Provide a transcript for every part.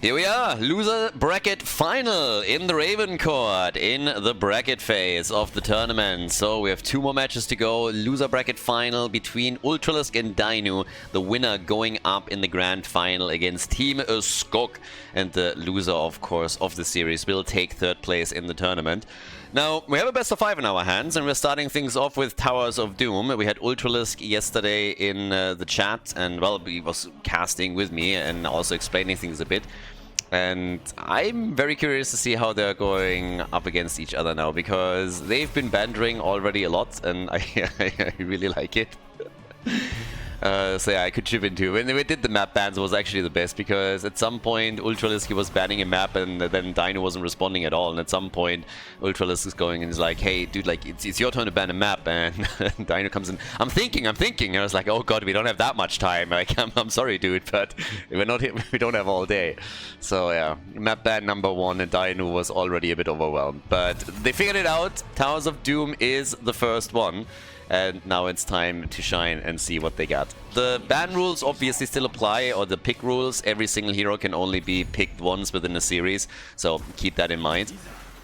Here we are, loser bracket final in the RavenCourt, in the bracket phase of the tournament. So we have 2 more matches to go. Loser bracket final between Ultralisk and Dynouh. The winner going up in the grand final against Team Skok. And the loser, of course, of the series will take 3rd place in the tournament. Now, we have a best of 5 in our hands, and we're starting things off with Towers of Doom. We had Ultralisk yesterday in the chat, and, well, he was casting with me and also explaining things a bit. And I'm very curious to see how they're going up against each other now, because they've been bantering already a lot, and I really like it. So yeah, I could chip into. When we did the map bans, it was actually the best, because at some point Ultralisk was banning a map and then Dynouh wasn't responding at all, and at some point Ultralisk is going and is like, hey dude, like it's your turn to ban a map, and Dynouh comes in, I'm thinking, and I was like, oh god, we don't have that much time, like I'm sorry dude, but we don't have all day. So yeah, map ban number 1, and Dynouh was already a bit overwhelmed, but they figured it out. Towers of Doom is the first one. And now it's time to shine and see what they got. The ban rules obviously still apply, or the pick rules. Every single hero can only be picked once within a series, so keep that in mind.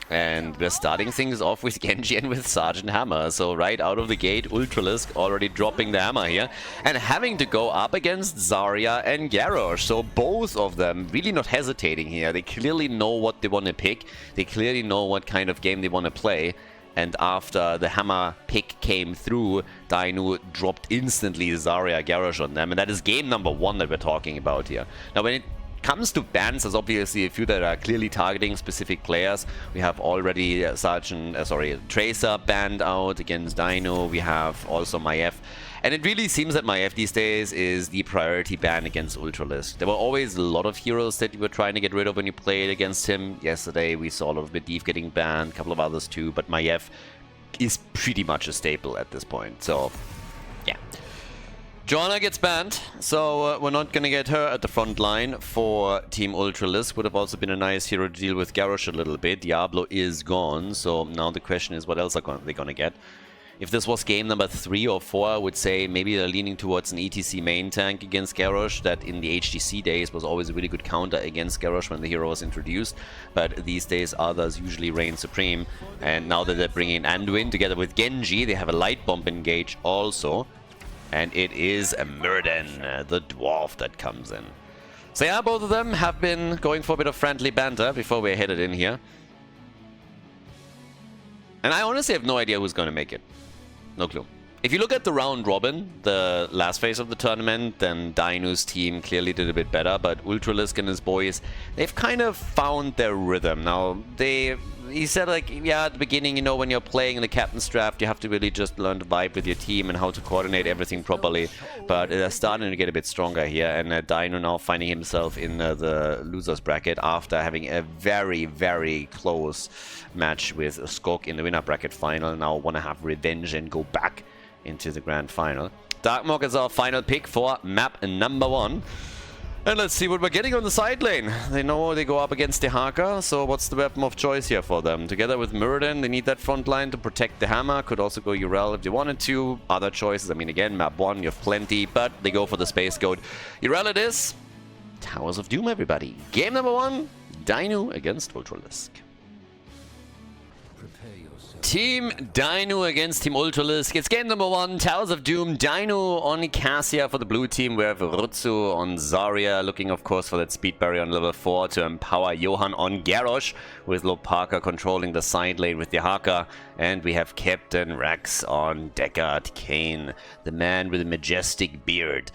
And we're starting things off with Genji and with Sergeant Hammer. So right out of the gate, Ultralisk already dropping the hammer here and having to go up against Zarya and Garrosh. So both of them really not hesitating here. They clearly know what they want to pick. They clearly know what kind of game they want to play. And after the hammer pick came through, Dynouh dropped instantly Zarya Garrosh on them. And that is game number 1 that we're talking about here. Now, when it comes to bans, there's obviously a few that are clearly targeting specific players. We have already Tracer banned out against Dynouh. We have also Maiev. And it really seems that Maiev these days is the priority ban against Ultralisk. There were always a lot of heroes that you were trying to get rid of when you played against him. Yesterday we saw a lot of Medivh getting banned, a couple of others too, but Maiev is pretty much a staple at this point. So, yeah. Joanna gets banned, so we're not going to get her at the front line for Team Ultralisk. Would have also been a nice hero to deal with Garrosh a little bit. Diablo is gone, so now the question is what else are they going to get? If this was game number 3 or 4, I would say maybe they're leaning towards an ETC main tank against Garrosh. That in the HGC days was always a really good counter against Garrosh when the hero was introduced. But these days others usually reign supreme. And now that they're bringing Anduin together with Genji, they have a light bomb engage also. And it is Murden, the dwarf, that comes in. So yeah, both of them have been going for a bit of friendly banter before we're headed in here. And I honestly have no idea who's going to make it. No clue. If you look at the round robin, the last phase of the tournament, then Dynouh's team clearly did a bit better, but Ultralisk and his boys, they've kind of found their rhythm. Now, he said, like, yeah, at the beginning, you know, when you're playing in the captain's draft, you have to really just learn to vibe with your team and how to coordinate everything properly. But they're starting to get a bit stronger here, and Dynouh now finding himself in the losers bracket after having a very, very close match with Skok in the winner bracket final. Now want to have revenge and go back into the grand final. Darkmog is our final pick for map number 1. And let's see what we're getting on the side lane. They know they go up against the Haka, so what's the weapon of choice here for them? Together with Murden, they need that front line to protect the hammer. Could also go Urel if they wanted to. Other choices, I mean, again, map 1, you have plenty, but they go for the Space Goat. Urel it is. Towers of Doom, everybody. Game number 1, Dynouh against Ultralisk. Team Dynouh against Team Ultralisk. It's game number 1, Towers of Doom. Dynouh on Cassia for the blue team. We have Rutsu on Zarya, looking of course for that speed barrier on level 4 to empower Johan on Garrosh, with Lopaka controlling the side lane with the Haka. And we have Captain Rex on Deckard Cain, the man with a majestic beard.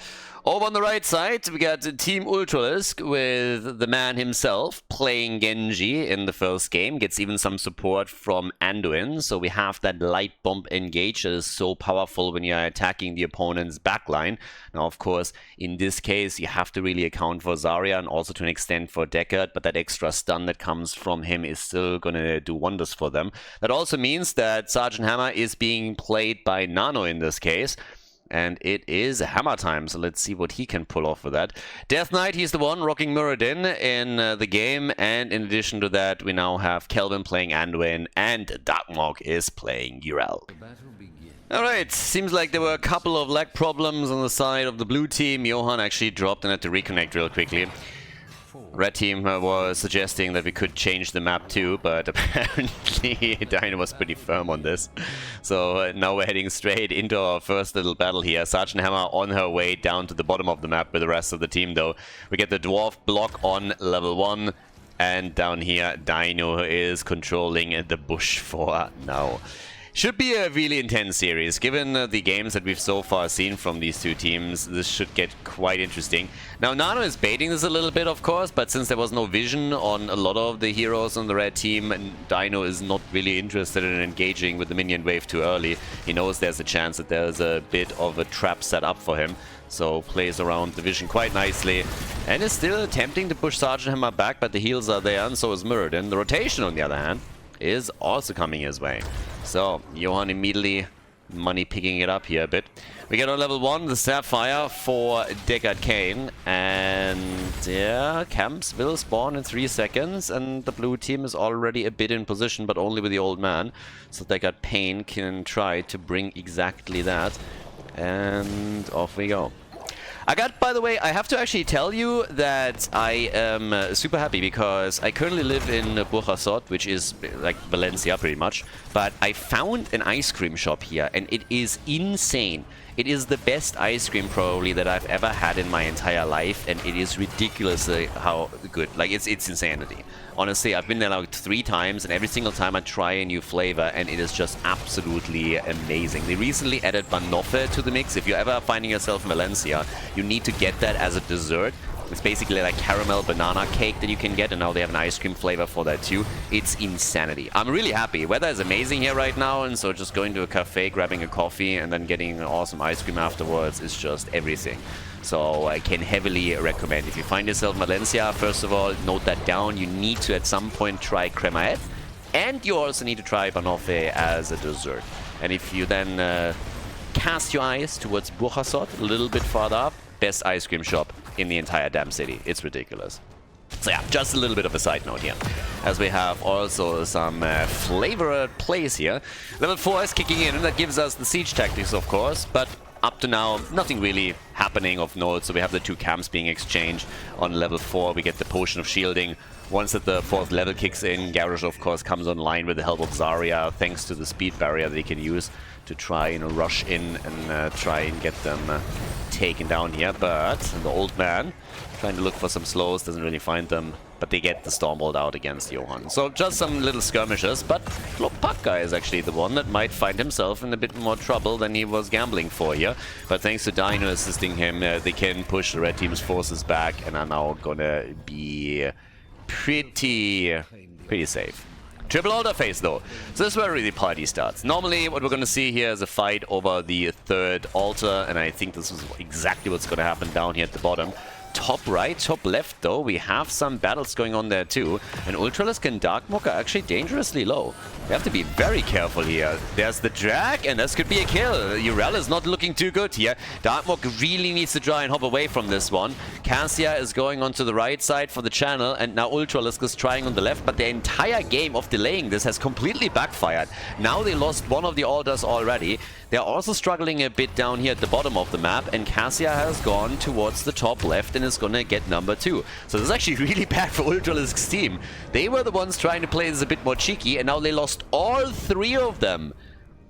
Over on the right side, we got Team Ultralisk with the man himself playing Genji in the first game. Gets even some support from Anduin. So we have that light bomb engage that is so powerful when you're attacking the opponent's backline. Now, of course, in this case, you have to really account for Zarya and also to an extent for Deckard. But that extra stun that comes from him is still going to do wonders for them. That also means that Sergeant Hammer is being played by Nano in this case. And it is hammer time, so let's see what he can pull off with that. Death Knight, he's the one rocking Muradin in the game, and in addition to that, we now have Kelvin playing Anduin, and Darkmog is playing Urel. Alright, seems like there were a couple of lag problems on the side of the blue team. Johan actually dropped and had to reconnect real quickly. Red team was suggesting that we could change the map too, but apparently Dynouh was pretty firm on this. So now we're heading straight into our first little battle here. Sergeant Hammer on her way down to the bottom of the map with the rest of the team though. We get the Dwarf block on level 1, and down here Dynouh is controlling the bush for now. Should be a really intense series. Given the games that we've so far seen from these two teams, this should get quite interesting. Now, Nano is baiting this a little bit, of course, but since there was no vision on a lot of the heroes on the red team, and Dynouh is not really interested in engaging with the minion wave too early. He knows there's a chance that there's a bit of a trap set up for him. So plays around the vision quite nicely, and is still attempting to push Sergeant Hammer back, but the heals are there, and so is Muradin. The rotation, on the other hand, is also coming his way. So, Johan immediately money picking it up here a bit. We get on level 1, the Sapphire for Deckard Cain. And yeah, camps will spawn in 3 seconds. And the blue team is already a bit in position, but only with the old man. So Deckard Cain can try to bring exactly that. And off we go. I got, by the way, I have to actually tell you that I am super happy because I currently live in Burjasot, which is like Valencia pretty much, but I found an ice cream shop here and it is insane. It is the best ice cream probably that I've ever had in my entire life, and it is ridiculously how good. Like, it's insanity. Honestly, I've been there like 3 times, and every single time I try a new flavor, and it is just absolutely amazing. They recently added banoffee to the mix. If you're ever finding yourself in Valencia, you need to get that as a dessert. It's basically like caramel banana cake that you can get, and now they have an ice cream flavor for that too. It's insanity. I'm really happy. Weather is amazing here right now, and so just going to a cafe, grabbing a coffee, and then getting an awesome ice cream afterwards is just everything. So I can heavily recommend. If you find yourself in Valencia, first of all, note that down. You need to at some point try cremaet, and you also need to try banoffee as a dessert. And if you then cast your eyes towards Burjasot, a little bit farther up, best ice cream shop in the entire damn city. It's ridiculous. So yeah, just a little bit of a side note here. As we have also some flavored plays here. Level 4 is kicking in, and that gives us the siege tactics, of course, but up to now, nothing really happening of note. So we have the 2 camps being exchanged. On level 4, we get the potion of shielding. Once that the 4th level kicks in, Garrosh, of course, comes online with the help of Zarya, thanks to the speed barrier that he can use to try and rush in and try and get them taken down here. But the old man, trying to look for some slows, doesn't really find them. But they get the Stormbolt out against Johan. So just some little skirmishes, but Klopaka is actually the one that might find himself in a bit more trouble than he was gambling for here. But thanks to Dynouh assisting him, they can push the red team's forces back and are now gonna be pretty safe. Triple altar phase though. So this is where really the party starts. Normally what we're going to see here is a fight over the 3rd altar, and I think this is exactly what's going to happen down here at the bottom. Top right, top left though, we have some battles going on there too. And Ultralisk and Darkmook are actually dangerously low. We have to be very careful here. There's the drag, and this could be a kill. Urel is not looking too good here. Darkmook really needs to try and hop away from this one. Cassia is going onto the right side for the channel, and now Ultralisk is trying on the left, but the entire game of delaying this has completely backfired. Now they lost one of the altars already. They're also struggling a bit down here at the bottom of the map, and Cassia has gone towards the top left and is gonna get number 2. So this is actually really bad for Ultralisk's team. They were the ones trying to play this a bit more cheeky, and now they lost all 3 of them.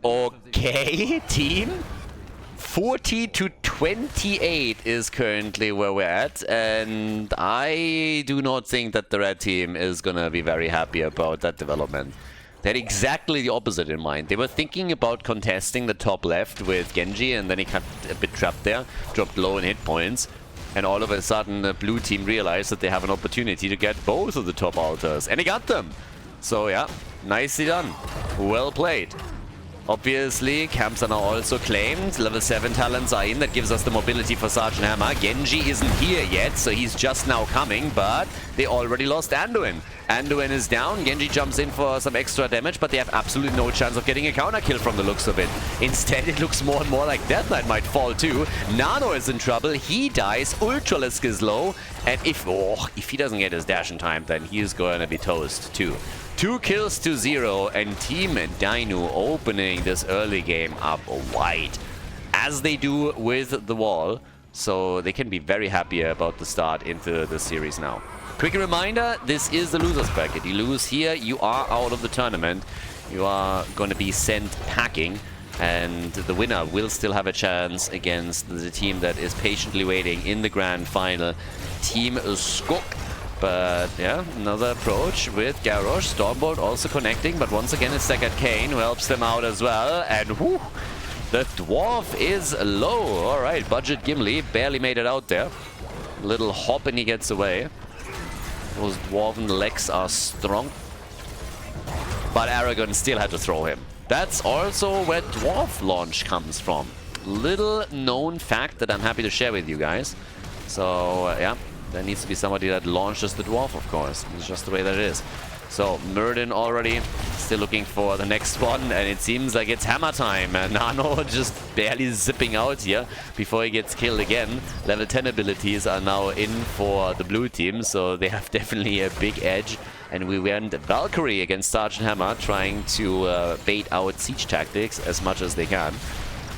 Okay, team. 40-28 is currently where we're at, and I do not think that the red team is gonna be very happy about that development. They had exactly the opposite in mind. They were thinking about contesting the top left with Genji, and then he got a bit trapped there, dropped low in hit points, and all of a sudden the blue team realized that they have an opportunity to get both of the top altars, and he got them. So yeah, nicely done. Well played. Obviously, camps are now also claimed. Level 7 talents are in. That gives us the mobility for Sergeant Hammer. Genji isn't here yet, so he's just now coming, but they already lost Anduin. Anduin is down. Genji jumps in for some extra damage, but they have absolutely no chance of getting a counter kill from the looks of it. Instead, it looks more and more like Death Knight might fall too. Nano is in trouble. He dies. Ultralisk is low. And if he doesn't get his dash in time, then he is going to be toast too. 2 kills to 0, and Team Dynouh opening this early game up wide, as they do with the wall. So they can be very happy about the start into the series now. Quick reminder, this is the loser's bracket. You lose here, you are out of the tournament. You are going to be sent packing, and the winner will still have a chance against the team that is patiently waiting in the grand final, Team Skok. But yeah, another approach with Garrosh. Stormbolt also connecting, but once again it's Staggered Kane who helps them out as well. And whoo, the Dwarf is low. Alright, Budget Gimli barely made it out there. Little hop and he gets away. Those Dwarven legs are strong. But Aragon still had to throw him. That's also where Dwarf launch comes from. Little known fact that I'm happy to share with you guys. So yeah, there needs to be somebody that launches the Dwarf, of course. It's just the way that it is. So Muradin already still looking for the next one, and it seems like it's hammer time. And Nano just barely zipping out here before he gets killed again. Level 10 abilities are now in for the blue team, so they have definitely a big edge. And we went Valkyrie against Sergeant Hammer, trying to bait out siege tactics as much as they can.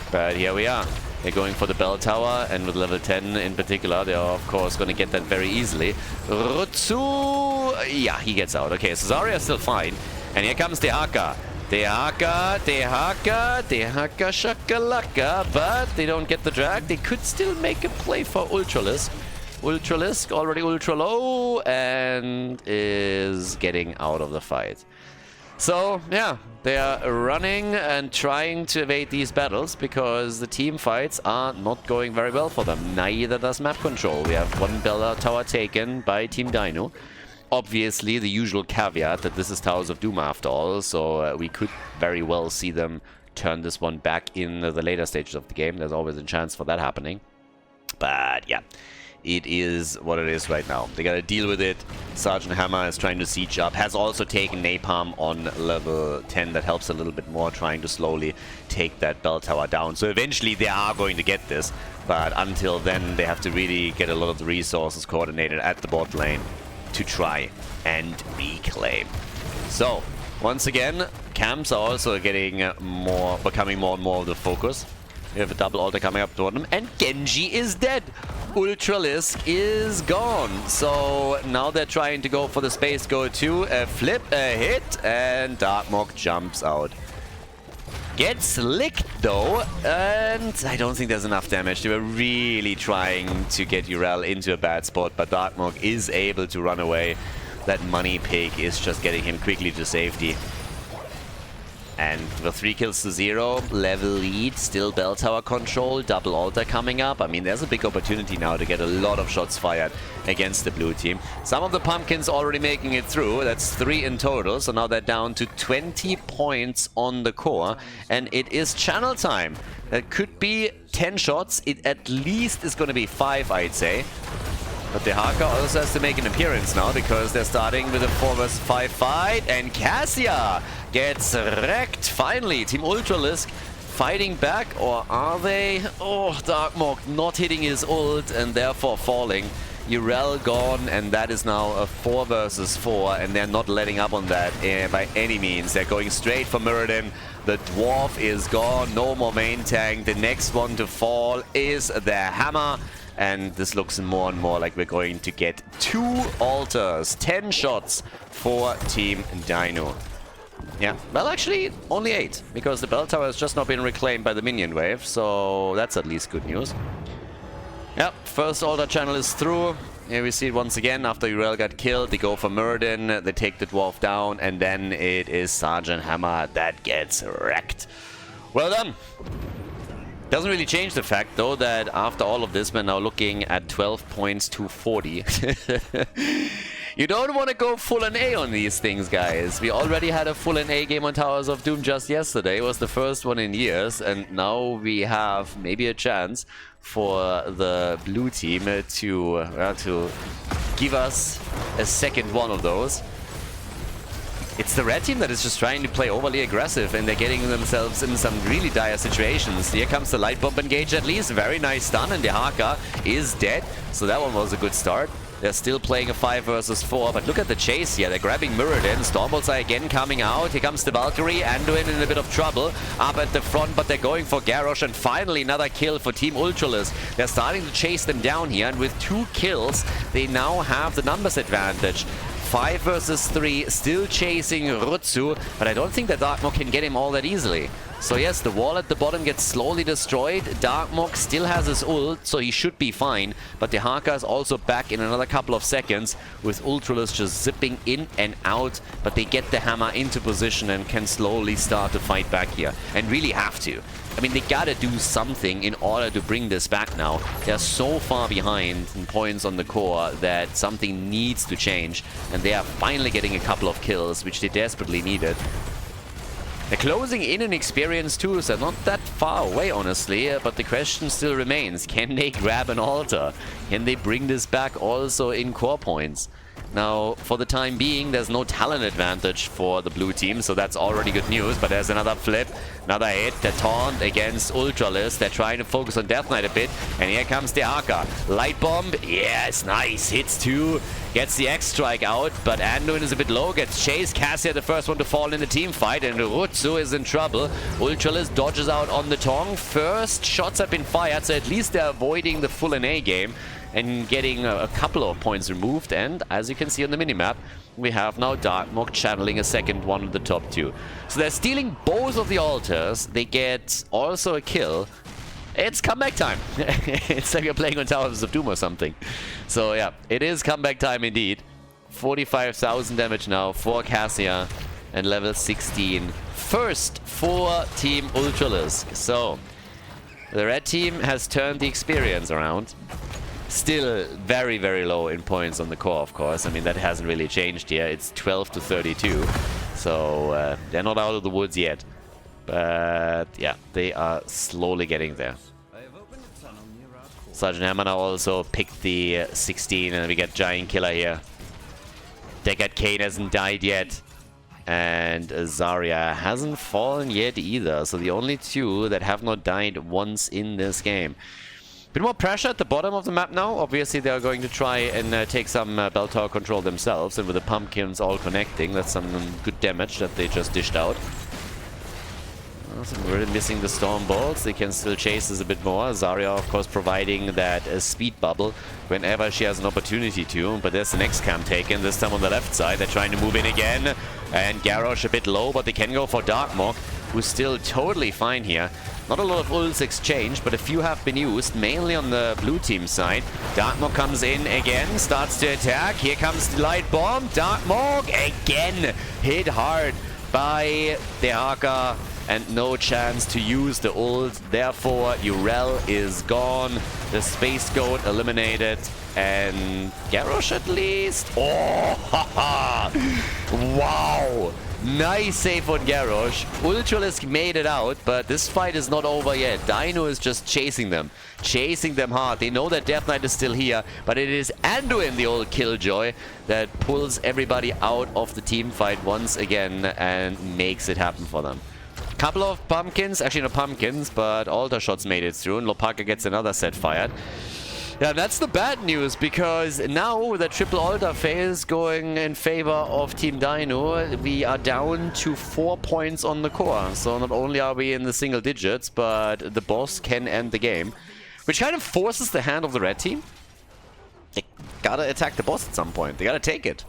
But here we are. They're going for the bell tower, and with level 10 in particular, they are of course going to get that very easily. Rutsu, yeah, he gets out. Okay, so Zarya is still fine. And here comes Dehaka. Dehaka shakalaka, but they don't get the drag. They could still make a play for Ultralisk. Ultralisk already ultra low and is getting out of the fight. So yeah, they are running and trying to evade these battles because the team fights are not going very well for them. Neither does map control. We have one bell tower taken by Team Dynouh. Obviously the usual caveat that this is Towers of Doom after all, so we could very well see them turn this one back in the later stages of the game. There's always a chance for that happening. But yeah, it is what it is right now. They gotta deal with it. Sergeant Hammer is trying to siege up. Has also taken Napalm on level 10. That helps a little bit more, trying to slowly take that bell tower down. So eventually they are going to get this. But until then, they have to really get a lot of the resources coordinated at the bot lane to try and reclaim. So, once again, camps are also getting becoming more and more of the focus. We have a double altar coming up toward them, and Genji is dead. Ultralisk is gone. So now they're trying to go for the space go to a flip, a hit, and Darkmok jumps out. Gets licked though, and I don't think there's enough damage. They were really trying to get Urel into a bad spot, but Darkmok is able to run away. That money pig is just getting him quickly to safety. And with 3 kills to 0, level lead, still bell tower control, double altar coming up. I mean, there's a big opportunity now to get a lot of shots fired against the blue team. Some of the pumpkins already making it through. That's 3 in total. So now they're down to 20 points on the core. And it is channel time. That could be 10 shots. It at least is going to be 5, I'd say. But Dehaka also has to make an appearance now because they're starting with a 4 vs 5 fight, and Cassia gets wrecked. Finally, Team Ultralisk fighting back, or are they? Oh, Darkmok not hitting his ult and therefore falling. Urel gone, and that is now a 4 vs 4, and they're not letting up on that by any means. They're going straight for Muradin. The Dwarf is gone, no more main tank. The next one to fall is the Hammer. And this looks more and more like we're going to get 2 altars, 10 shots for Team Dynouh. Yeah, well actually only 8, because the bell tower has just not been reclaimed by the minion wave, so that's at least good news. Yep, first altar channel is through. Here we see it once again, after Urel got killed, they go for Muradin, they take the Dwarf down, and then it is Sergeant Hammer that gets wrecked. Well done! Doesn't really change the fact, though, that after all of this, we're now looking at 12 points to 40. You don't want to go full NA on these things, guys. We already had a full NA game on Towers of Doom just yesterday. It was the first one in years, and now we have maybe a chance for the blue team to give us a second one of those. It's the red team that is just trying to play overly aggressive, and they're getting themselves in some really dire situations. Here comes the light bomb engage at least. Very nice stun, and Dehaka is dead. So that one was a good start. They're still playing a 5 versus 4, but look at the chase here. They're grabbing Muradin. Stormbolts are again coming out. Here comes the Valkyrie. Anduin in a bit of trouble up at the front, but they're going for Garrosh, and finally another kill for Team Ultralisk. They're starting to chase them down here, and with 2 kills, they now have the numbers advantage. 5 versus 3, still chasing Rutsu, but I don't think that Darkmok can get him all that easily. So yes, the wall at the bottom gets slowly destroyed. Darkmok still has his ult, so he should be fine. But the Haka is also back in another couple of seconds, with Ultralisk just zipping in and out. But they get the hammer into position and can slowly start to fight back here. And really have to. I mean, they gotta do something in order to bring this back now. They're so far behind in points on the core that something needs to change. And they are finally getting a couple of kills, which they desperately needed. They're closing in an experience too, so not that far away, honestly. But the question still remains, can they grab an altar? Can they bring this back also in core points? Now, for the time being, there's no talent advantage for the blue team, so that's already good news. But there's another flip, another hit, the taunt against Ultralisk. They're trying to focus on Death Knight a bit, and here comes the Haka. Light Bomb, yes, nice, hits 2, gets the X-Strike out, but Anduin is a bit low, gets chased. Cassia, the first one to fall in the team fight, and Rutsu is in trouble. Ultralisk dodges out on the Tong. First shots have been fired, so at least they're avoiding the full NA game and getting a couple of points removed. And as you can see on the minimap, we have now Darkmok channeling a second one of the top 2. So they're stealing both of the altars. They get also a kill. It's comeback time. It's like you're playing on Towers of Doom or something. So yeah, it is comeback time indeed. 45,000 damage now for Cassia and level 16. First for Team Ultralisk. So the red team has turned the experience around. Still very, very low in points on the core, of course. I mean, that hasn't really changed here. It's 12 to 32. So they're not out of the woods yet. But yeah, they are slowly getting there. Sergeant Hammer now also picked the 16, and we get Giant Killer here. Deckard Kane hasn't died yet. And Zarya hasn't fallen yet either. So the only 2 that have not died once in this game. Bit more pressure at the bottom of the map now. Obviously, they are going to try and take some bell tower control themselves. And with the pumpkins all connecting, that's some good damage that they just dished out. So we're missing the storm bolts. They can still chase this a bit more. Zarya, of course, providing that speed bubble whenever she has an opportunity to. But there's the next cam taken, this time on the left side. They're trying to move in again. And Garrosh a bit low, but they can go for Darkmok, who's still totally fine here. Not a lot of ults exchanged, but a few have been used, mainly on the blue team side. Darkmok comes in again, starts to attack. Here comes the Light Bomb. Darkmok again hit hard by the Haka, and no chance to use the ult. Therefore, Urel is gone. The Space Goat eliminated, and Garrosh at least. Oh, haha! Wow! Nice save on Garrosh. Ultralisk made it out, but this fight is not over yet. Dynouh is just chasing them hard. They know that Death Knight is still here, but it is Anduin, the old Killjoy, that pulls everybody out of the team fight once again and makes it happen for them. Couple of pumpkins, actually not pumpkins, but altar shots made it through, and Lopaka gets another set fired. Yeah, that's the bad news, because now with the triple altar phase going in favor of Team Dynouh, we are down to 4 points on the core. So not only are we in the single digits, but the boss can end the game, which kind of forces the hand of the red team. They gotta attack the boss at some point. They gotta take it.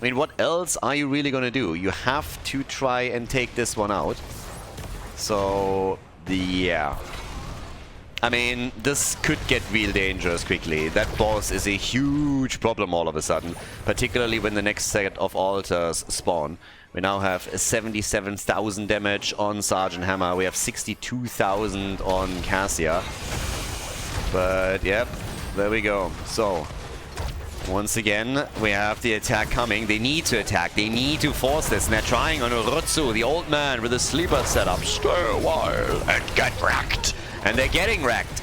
I mean, what else are you really gonna do? You have to try and take this one out. So, yeah. I mean, this could get real dangerous quickly. That boss is a huge problem all of a sudden, particularly when the next set of altars spawn. We now have 77,000 damage on Sergeant Hammer. We have 62,000 on Cassia. But, yep, there we go. So, once again, we have the attack coming. They need to attack. They need to force this. And they're trying on Rutsu, the old man with a sleeper setup. Stay a while and get wrecked. And they're getting wrecked.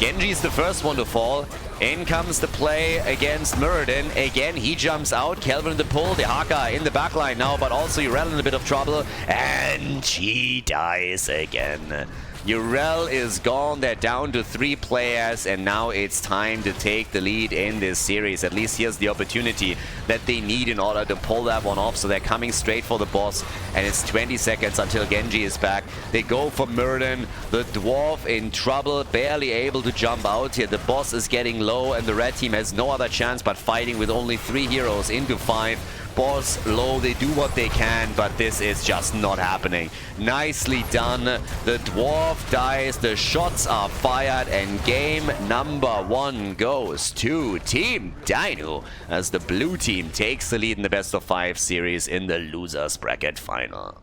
Genji's the first one to fall. In comes the play against Muradin. Again, he jumps out. Kelvin in the pull. The Haka in the backline now, but also Urel in a bit of trouble. And she dies again. Urel is gone, they're down to 3 players, and now it's time to take the lead in this series. At least here's the opportunity that they need in order to pull that one off, so they're coming straight for the boss, and it's 20 seconds until Genji is back. They go for Murden, the dwarf in trouble, barely able to jump out here. The boss is getting low, and the red team has no other chance but fighting with only 3 heroes into 5. Boss low, they do what they can, but this is just not happening. Nicely done. The dwarf dies, the shots are fired, and game number 1 goes to Team Dynouh as the blue team takes the lead in the best of 5 series in the losers bracket final.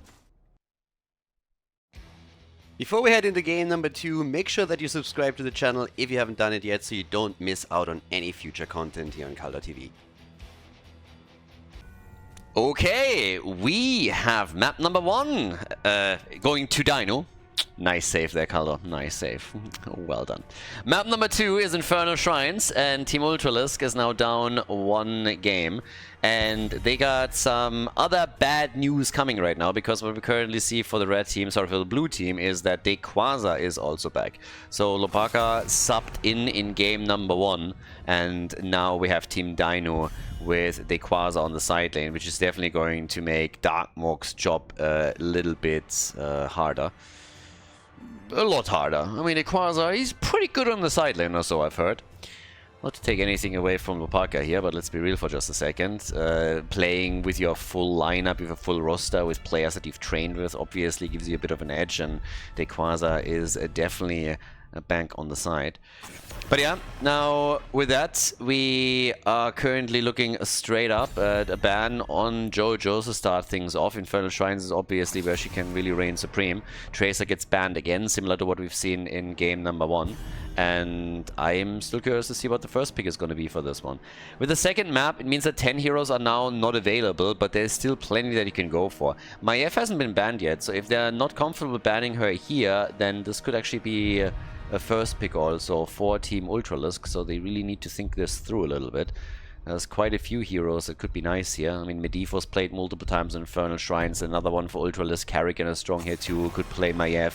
Before we head into game number 2, make sure that you subscribe to the channel if you haven't done it yet so you don't miss out on any future content here on Khaldor TV. Okay, we have map number 1 going to Dynouh. Nice save there, Khaldor. Nice save. Well done. Map number 2 is Infernal Shrines, and Team Ultralisk is now down 1 game. And they got some other bad news coming right now, because what we currently see for the red team, sorry, for the blue team, is that Quasar is also back. So Lopaka subbed in game number 1, and now we have Team Dynouh with Quasar on the side lane, which is definitely going to make Darkmork's job a little bit harder. A lot harder. I mean, Quasar, he's pretty good on the side lane or so, I've heard. Not to take anything away from Lopaka here, but let's be real for just a second. Playing with your full lineup, with a full roster, with players that you've trained with, obviously gives you a bit of an edge, and Quasar is definitely a bank on the side. But yeah, now with that, we are currently looking straight up at a ban on JoJo to start things off. Infernal Shrines is obviously where she can really reign supreme. Tracer gets banned again, similar to what we've seen in game number 1. And I'm still curious to see what the first pick is going to be for this one. With the second map, it means that 10 heroes are now not available, but there's still plenty that you can go for. Maiev hasn't been banned yet, so if they're not comfortable banning her here, then this could actually be a first pick also for Team Ultralisk, so they really need to think this through a little bit. There's quite a few heroes that could be nice here. I mean, Medivh was played multiple times in Infernal Shrines, another one for Ultralisk. Karrigan is strong here too, could play Maiev.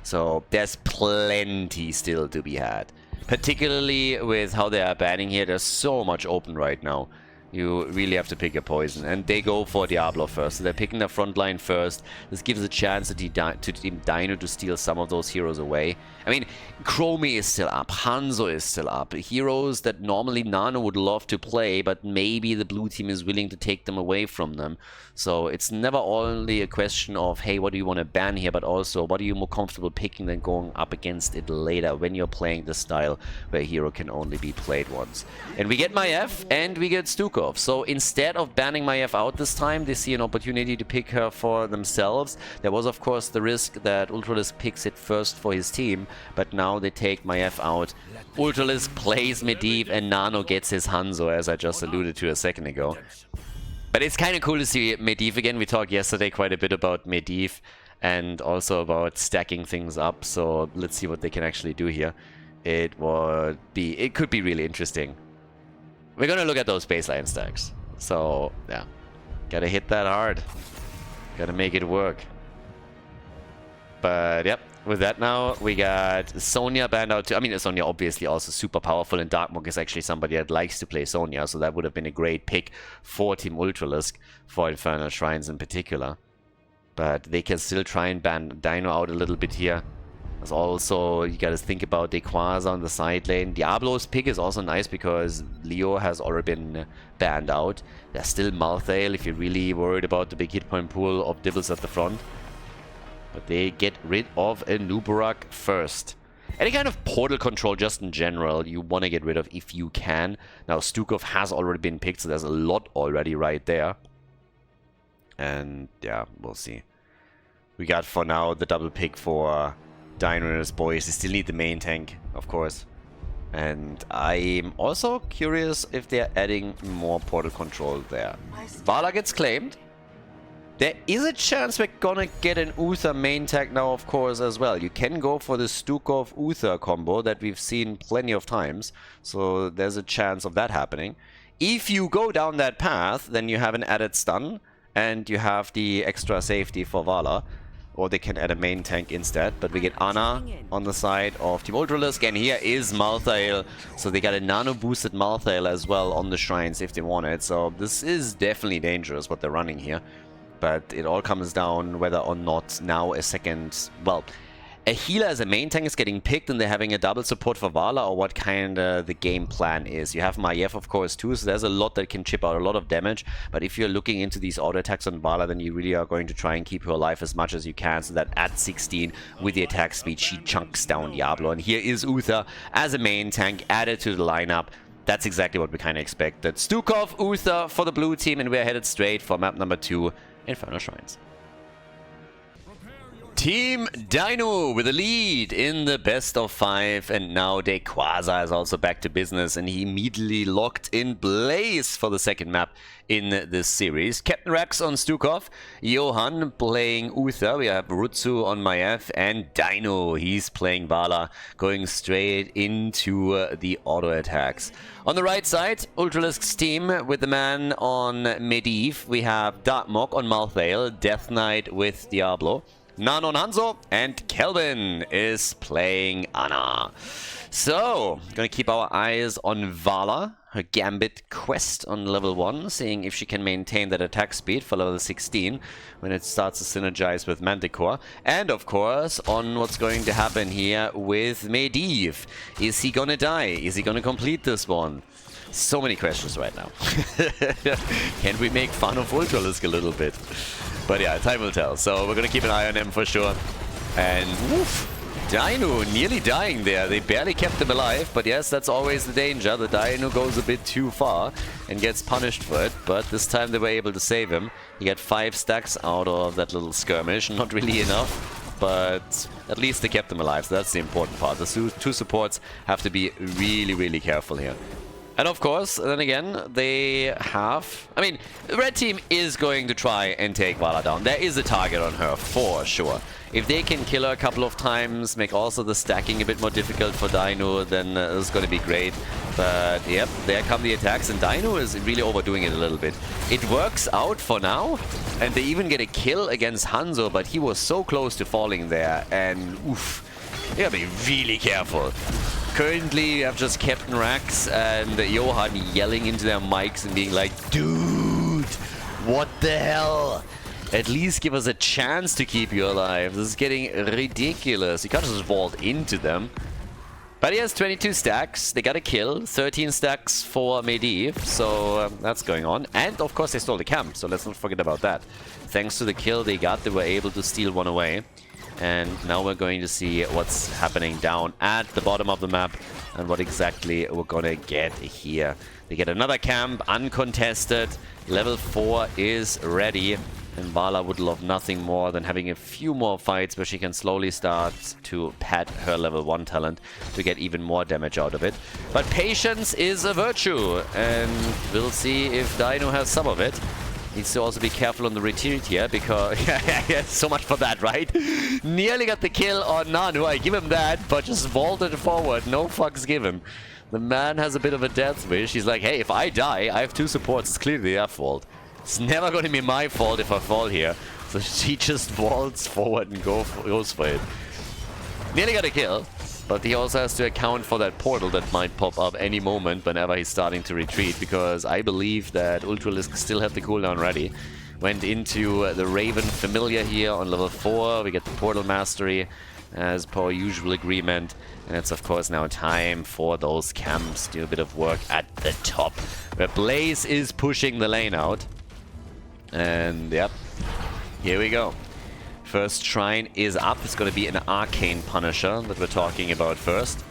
So there's plenty still to be had. Particularly with how they are banning here, there's so much open right now. You really have to pick a poison. And they go for Diablo first. So they're picking the front line first. This gives a chance to Team Dynouh to steal some of those heroes away. I mean, Chromie is still up. Hanzo is still up. Heroes that normally Nano would love to play, but maybe the blue team is willing to take them away from them. So it's never only a question of, hey, what do you want to ban here, but also what are you more comfortable picking than going up against it later when you're playing the style where a hero can only be played once. And we get Maiev and we get Stukov. So instead of banning Maiev out this time, they see an opportunity to pick her for themselves. There was, of course, the risk that Ultralisk picks it first for his team, but now they take Maiev out. Ultralisk plays Medivh and Nano gets his Hanzo, as I just alluded to a second ago. But it's kind of cool to see Medivh again. We talked yesterday quite a bit about Medivh and also about stacking things up. So let's see what they can actually do here. It could be really interesting. We're gonna look at those baseline stacks. So yeah, gotta hit that hard. Gotta make it work. But yep, with that now, we got Sonya banned out too. I mean, Sonya obviously also super powerful, and Darkmork is actually somebody that likes to play Sonya, so that would have been a great pick for Team Ultralisk, for Infernal Shrines in particular. But they can still try and ban Dynouh out a little bit here. There's also, you gotta think about Quasar on the side lane. Diablo's pick is also nice because Leo has already been banned out. There's still Malthael if you're really worried about the big hit point pool of Dibbles at the front. But they get rid of a Nubarak first. Any kind of portal control just in general you want to get rid of if you can. Now Stukov has already been picked, so there's a lot already right there. And yeah, we'll see. We got for now the double pick for Dynouh and his boys. They still need the main tank, of course. And I'm also curious if they're adding more portal control there. Vala gets claimed. There is a chance we're gonna get an Uther main tag now, of course, as well. You can go for the Stukov-Uther combo that we've seen plenty of times. So there's a chance of that happening. If you go down that path, then you have an added stun. And you have the extra safety for Vala. or they can add a main tank instead. But we get Ana on the side of Team Ultralisk, and here is Malthael. So they got a nano-boosted Malthael as well on the shrines if they want it. So this is definitely dangerous what they're running here. But it all comes down whether or not now a second... Well, a healer as a main tank is getting picked and they're having a double support for Vala, or what kind of the game plan is. You have Maiev, of course, too, so there's a lot that can chip out a lot of damage. But if you're looking into these auto attacks on Vala, then you really are going to try and keep her alive as much as you can, so that at 16, with the attack speed, she chunks down Diablo. And here is Uther as a main tank added to the lineup. That's exactly what we kind of expected. Stukov, Uther for the blue team, and we're headed straight for map number 2, Infernal Shrines. Team Dynouh with a lead in the best of 5, and now Quasar is also back to business, and he immediately locked in Blaze for the second map in this series. Captain Rex on Stukov, Johan playing Uther, we have Rutsu on Maiev, and Dynouh, he's playing Vala, going straight into the auto attacks. On the right side, Ultralisk's team with the man on Medivh, we have Darkmok on Malthael, Death Knight with Diablo, Nan on Hanzo, and Kelvin is playing Ana. So, gonna keep our eyes on Vala, her Gambit quest on level 1, seeing if she can maintain that attack speed for level 16 when it starts to synergize with Manticore. And of course, on what's going to happen here with Medivh. Is he gonna die? Is he gonna complete this one? So many questions right now. Can we make fun of Ultralisk a little bit? But yeah, time will tell. So we're gonna keep an eye on him for sure. And woof, Dynouh nearly dying there. They barely kept him alive, but yes, that's always the danger. The Dynouh goes a bit too far and gets punished for it, but this time they were able to save him. He got 5 stacks out of that little skirmish. Not really enough, but at least they kept him alive, so that's the important part. The two supports have to be really, really careful here. And of course, then again, they have... I mean, the red team is going to try and take Vala down. There is a target on her, for sure. If they can kill her a couple of times, make also the stacking a bit more difficult for Dynouh, then it's going to be great. But yep, there come the attacks, and Dynouh is really overdoing it a little bit. It works out for now, and they even get a kill against Hanzo, but he was so close to falling there, and oof. You gotta be really careful. Currently, you have just Captain Rex and Johan yelling into their mics and being like, dude, what the hell? At least give us a chance to keep you alive. This is getting ridiculous. You can't just vault into them. But he has 22 stacks. They got a kill. 13 stacks for Medivh. So that's going on. And of course, they stole the camp. So let's not forget about that. Thanks to the kill they got, they were able to steal one away. And now we're going to see what's happening down at the bottom of the map and what exactly we're gonna get here. They get another camp, uncontested. Level 4 is ready. And Vala would love nothing more than having a few more fights where she can slowly start to pad her level 1 talent to get even more damage out of it. But patience is a virtue, and we'll see if Dynouh has some of it. Needs to also be careful on the retreat here, because... yeah, so much for that, right? Nearly got the kill on Nanu. I give him that, but just vaulted forward. No fucks given. The man has a bit of a death wish. He's like, hey, if I die, I have 2 supports. It's clearly their fault. It's never going to be my fault if I fall here. So she just vaults forward and goes for it. Nearly got a kill. But he also has to account for that portal that might pop up any moment whenever he's starting to retreat, because I believe that Ultralisk still have the cooldown ready. Went into the Raven Familiar here on level 4. We get the Portal Mastery as per usual agreement. And it's of course now time for those camps to do a bit of work at the top, where Blaze is pushing the lane out. And yep, here we go. First shrine is up. It's going to be an Arcane Punisher that we're talking about first.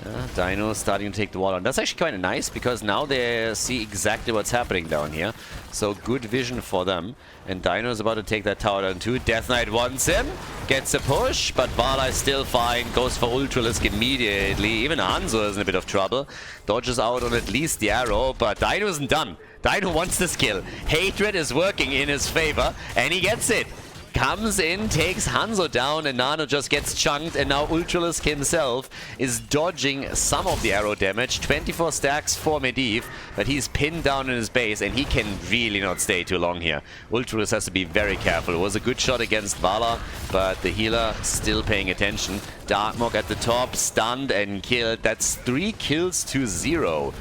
Dynouh starting to take the wall on. That's actually kind of nice, because now they see exactly what's happening down here. So good vision for them. And Dynouh is about to take that tower down too. Death Knight wants him. Gets a push, but Vala is still fine. Goes for Ultralisk immediately. Even Hanzo is in a bit of trouble. Dodges out on at least the arrow, but Dynouh isn't done. Dynouh wants this kill. Hatred is working in his favor, and he gets it. comes in, takes Hanzo down, and Nano just gets chunked, and now Ultralisk himself is dodging some of the arrow damage. 24 stacks for Medivh, but he's pinned down in his base, and he can really not stay too long here. Ultralisk has to be very careful. It was a good shot against Vala, but the healer still paying attention. Darkmog at the top, stunned and killed. That's 3 kills to 0.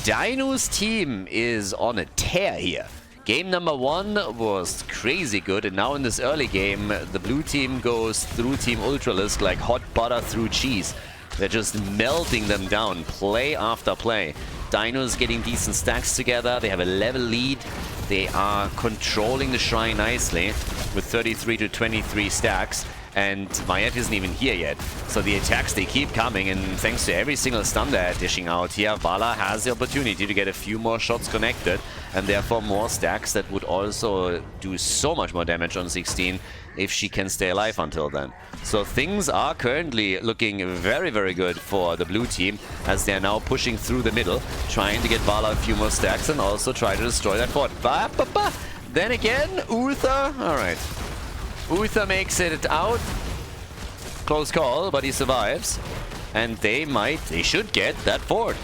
Dynouh's team is on a tear here. Game number 1 was crazy good, and now in this early game, the blue team goes through Team Ultralisk like hot butter through cheese. They're just melting them down, play after play. Dynouh is getting decent stacks together, they have a level lead, they are controlling the shrine nicely with 33 to 23 stacks. And Mayet isn't even here yet. So the attacks, they keep coming, and thanks to every single stun they're dishing out here, Vala has the opportunity to get a few more shots connected, and therefore more stacks that would also do so much more damage on 16 if she can stay alive until then. So things are currently looking very, very good for the blue team, as they're now pushing through the middle, trying to get Vala a few more stacks and also try to destroy that fort. Then again, Uther, alright. Uther makes it out. Close call, but he survives. And they should get that fort.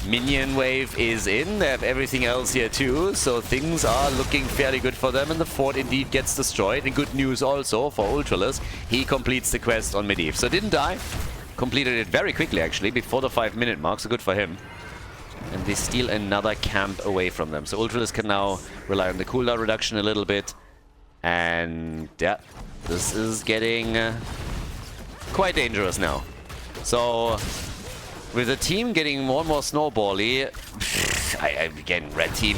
Minion wave is in. They have everything else here too. So things are looking fairly good for them. And the fort indeed gets destroyed. And good news also for Ultralisk. He completes the quest on Medivh. So didn't die. Completed it very quickly actually, before the 5-minute mark. So good for him. And they steal another camp away from them. So Ultralisk can now rely on the cooldown reduction a little bit. And yeah, this is getting quite dangerous now. So with the team getting more and more snowbally, again, red team,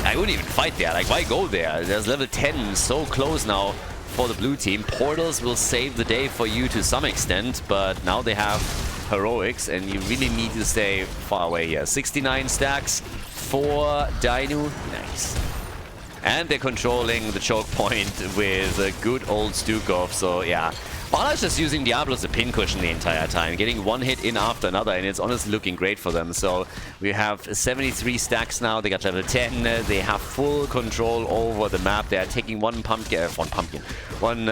I wouldn't even fight there. Like, why go there? There's level 10 so close now for the blue team. Portals will save the day for you to some extent, but now they have heroics, and you really need to stay far away here. 69 stacks for Dynouh. Nice. And they're controlling the choke point with a good old Stukov, so yeah. Vala's just using Diablo as a pincushion the entire time, getting one hit in after another, and it's honestly looking great for them. So we have 73 stacks now, they got level 10, they have full control over the map. They are taking one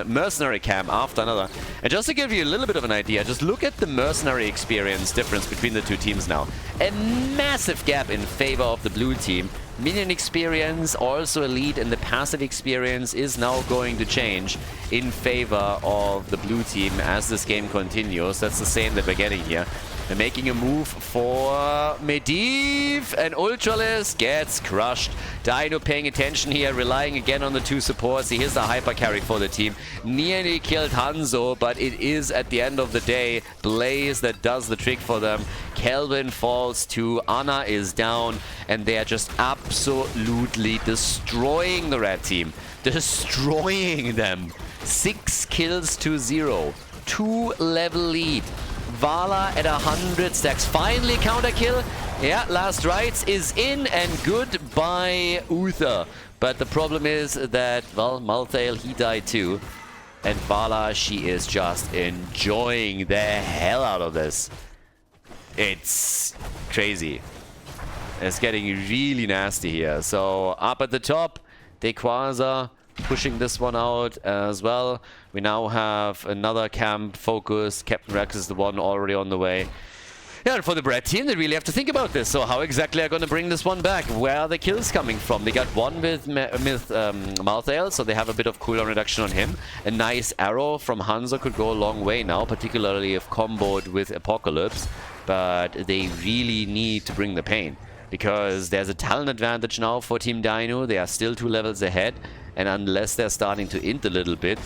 mercenary camp after another. And just to give you a little bit of an idea, just look at the mercenary experience difference between the two teams now. A massive gap in favor of the blue team. Minion experience also elite, and the passive experience is now going to change in favor of the blue team as this game continues. That's the same that we're getting here. They're making a move for Medivh, and Ultralisk gets crushed. Dynouh paying attention here, relying again on the two supports. Here's the hyper carry for the team. Nearly killed Hanzo, but it is at the end of the day Blaze that does the trick for them. Kelvin falls too, Anna is down, and they are just absolutely destroying the red team. Destroying them. 6 kills to 0. 2 level lead. Vala at 100 stacks. Finally counter kill. Yeah, last rites is in, and goodbye Uther. But the problem is that, well, Malthael, he died too. And Vala, she is just enjoying the hell out of this. It's crazy. It's getting really nasty here. So up at the top, Dequaza pushing this one out as well. We now have another camp focus. Captain Rex is the one already on the way. Yeah, and for the red team, they really have to think about this. So how exactly are going to bring this one back? Where are the kills coming from? They got one with Malthael, so they have a bit of cooldown reduction on him. A nice arrow from Hanzo could go a long way now, particularly if comboed with Apocalypse. But they really need to bring the pain, because there's a talent advantage now for Team Dynouh. They are still 2 levels ahead, and unless they're starting to int a little bit,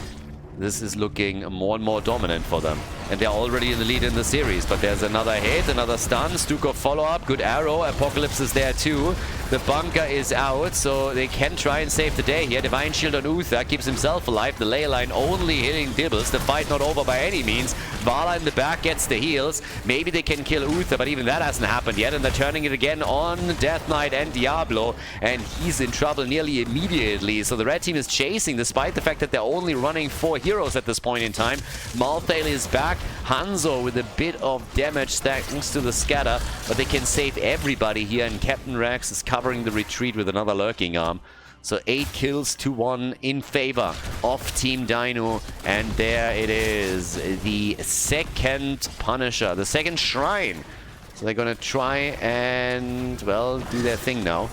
this is looking more and more dominant for them. And they're already in the lead in the series, but there's another hit, another stun, Stukov follow-up, good arrow, Apocalypse is there too. The bunker is out, so they can try and save the day here. Divine Shield on Uther keeps himself alive, the ley line only hitting Dibbles, the fight not over by any means. Vala in the back gets the heals, maybe they can kill Uther, but even that hasn't happened yet, and they're turning it again on Death Knight and Diablo, and he's in trouble nearly immediately. So the red team is chasing, despite the fact that they're only running 4 heroes at this point in time. Malthael is back, Hanzo with a bit of damage thanks to the scatter, but they can save everybody here, and Captain Rex is covering the retreat with another lurking arm. So 8 kills to 1 in favor of Team Dynouh. And there it is. The second Punisher. The second Shrine. So they're going to try and, well, do their thing now.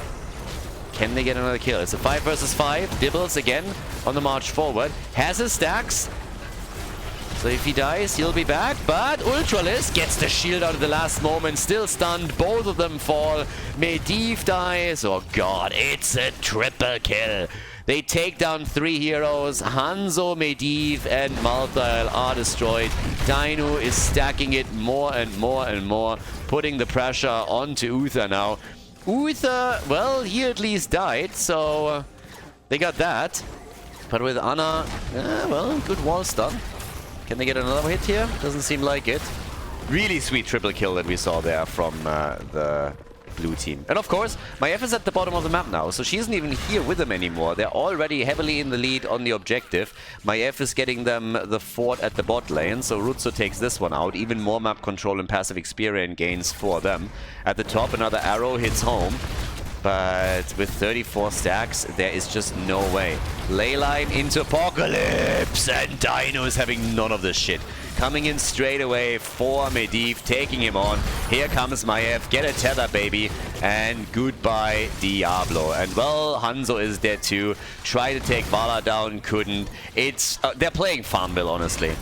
Can they get another kill? It's a 5 versus 5. Dibbles again on the march forward. Has his stacks. So if he dies, he'll be back. But Ultralisk gets the shield out of the last moment. Still stunned. Both of them fall. Medivh dies. Oh god, it's a triple kill. They take down 3 heroes. Hanzo, Medivh, and Malthael are destroyed. Dynouh is stacking it more and more and more. Putting the pressure onto Uther now. Uther, well, he at least died. So they got that. But with Ana, well, good wall stun. Can they get another hit here? Doesn't seem like it. Really sweet triple kill that we saw there from the blue team. And of course, Maiev is at the bottom of the map now, so she isn't even here with them anymore. They're already heavily in the lead on the objective. Maiev is getting them the fort at the bot lane, so Rutsu takes this one out. Even more map control and passive experience gains for them. At the top, another arrow hits home. But with 34 stacks, there is just no way. Leyline into Apocalypse, and Dynouh is having none of this shit. Coming in straight away for Medivh, taking him on. Here comes Maiev, get a tether, baby. And goodbye, Diablo. And well, Hanzo is there too. Tried to take Vala down, couldn't. It's they're playing Farmville, honestly.